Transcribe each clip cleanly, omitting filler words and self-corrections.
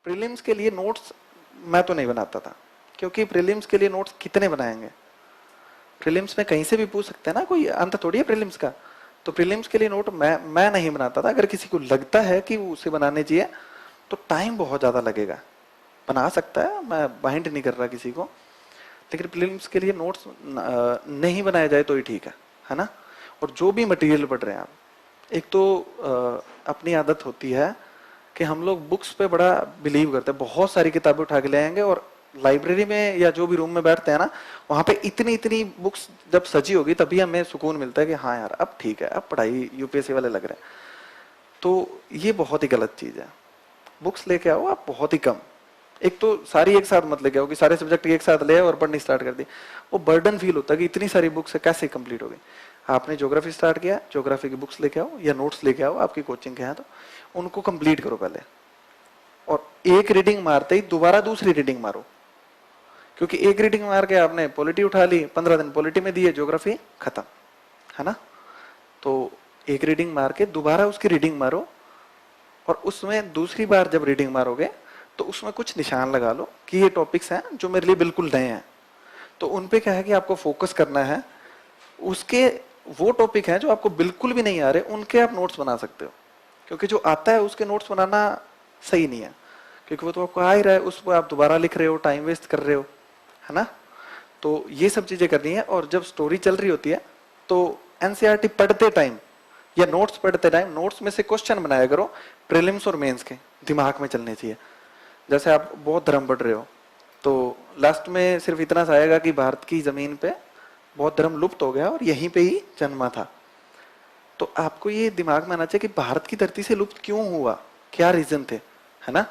Prelims के लिए notes मैं तो नहीं बनाता था, क्योंकि प्रीलिम्स के लिए नोट्स कितने बनाएंगे, प्रीलिम्स में कहीं से भी पूछ सकते हैं ना, कोई अंत थोड़ी है प्रीलिम्स का। तो प्रीलिम्स के लिए नोट मैं नहीं बनाता था। अगर किसी को लगता है कि वो उसे बनाने चाहिए तो टाइम बहुत ज्यादा लगेगा, बना सकता है, मैं बाइंड नहीं कर रहा किसी को, लेकिन प्रीलिम्स के लिए नोट्स नहीं बनाया जाए तो ही ठीक है ना। और जो भी मटेरियल पढ़ रहे हैं आप, एक तो अपनी आदत होती है कि हम लोग बुक्स पे बड़ा बिलीव करते हैं, बहुत सारी किताबें उठा के ले आएंगे और लाइब्रेरी में या जो भी रूम में बैठते हैं ना, वहां पे इतनी इतनी बुक्स जब सजी होगी तभी हमें सुकून मिलता है कि हाँ यार अब ठीक है, अब पढ़ाई यूपीएससी वाले लग रहे हैं। तो ये बहुत ही गलत चीज है। बुक्स लेके आओ आप बहुत ही कम, एक तो सारी एक साथ मत लेके आओ कि सारे सब्जेक्ट एक साथ ले और पढ़नी स्टार्ट कर दी, वो बर्डन फील होता है कि इतनी सारी बुक्स है कैसे कंप्लीट हो गई। आपने ज्योग्राफी स्टार्ट किया, ज्योग्राफी की बुक्स लेके आओ या नोट्स लेके आओ, आपकी कोचिंग के हैं तो उनको कंप्लीट करो पहले, और एक रीडिंग मारते ही दोबारा दूसरी रीडिंग मारो, क्योंकि एक रीडिंग मार के आपने पॉलिटी उठा ली, 15 दिन पॉलिटी में दिए, ज्योग्राफी खत्म, है ना। तो एक रीडिंग मार के दोबारा उसकी रीडिंग मारो, और उसमें दूसरी बार जब रीडिंग मारोगे तो उसमें कुछ निशान लगा लो कि ये टॉपिक्स हैं जो मेरे लिए बिल्कुल नए हैं, तो उन पे क्या है कि आपको फोकस करना है। उसके वो टॉपिक हैं जो आपको बिल्कुल भी नहीं आ रहे, उनके आप नोट्स बना सकते हो, क्योंकि जो आता है उसके नोट्स बनाना सही नहीं है, क्योंकि वो तो आपको आ ही रहा है, उस पर आप दोबारा लिख रहे हो, टाइम वेस्ट कर रहे हो, है ना। तो ये सब चीजें करनी है। और जब स्टोरी चल रही होती है तो एनसीईआरटी पढ़ते टाइम या नोट्स पढ़ते टाइम नोट्स में से क्वेश्चन बनाया करो, प्रीलिम्स और मेंस के दिमाग में चलने चाहिए। जैसे आप बौद्ध धर्म पढ़ रहे हो तो लास्ट में सिर्फ इतना सा आएगा कि भारत की जमीन पे बौद्ध धर्म लुप्त हो गया और यहीं पे ही जन्मा था। तो आपको ये दिमाग में आना चाहिए कि भारत की धरती से लुप्त क्यों हुआ, क्या रीजन थे, है ना।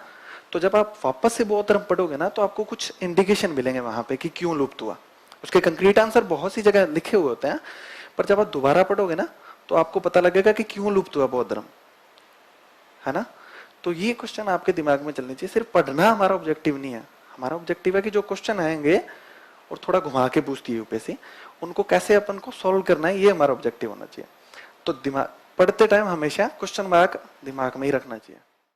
तो जब आप वापस से बौद्ध धर्म पढ़ोगे ना तो आपको कुछ इंडिकेशन मिलेंगे वहां पे कि क्यों लुप्त हुआ। उसके कंक्रीट आंसर बहुत सी जगह लिखे हुए होते हैं, पर जब आप दोबारा पढ़ोगे ना तो आपको पता लगेगा कि क्यों लुप्त हुआ बौद्ध धर्म, है ना। तो ये क्वेश्चन आपके दिमाग में चलनी चाहिए। सिर्फ पढ़ना हमारा ऑब्जेक्टिव नहीं है, हमारा ऑब्जेक्टिव है कि जो क्वेश्चन आएंगे और थोड़ा घुमा के पूछती है यूपीएससी, उनको कैसे अपन को सॉल्व करना है, ये हमारा ऑब्जेक्टिव होना चाहिए। तो दिमाग पढ़ते टाइम हमेशा क्वेश्चन मार्क दिमाग में ही रखना चाहिए।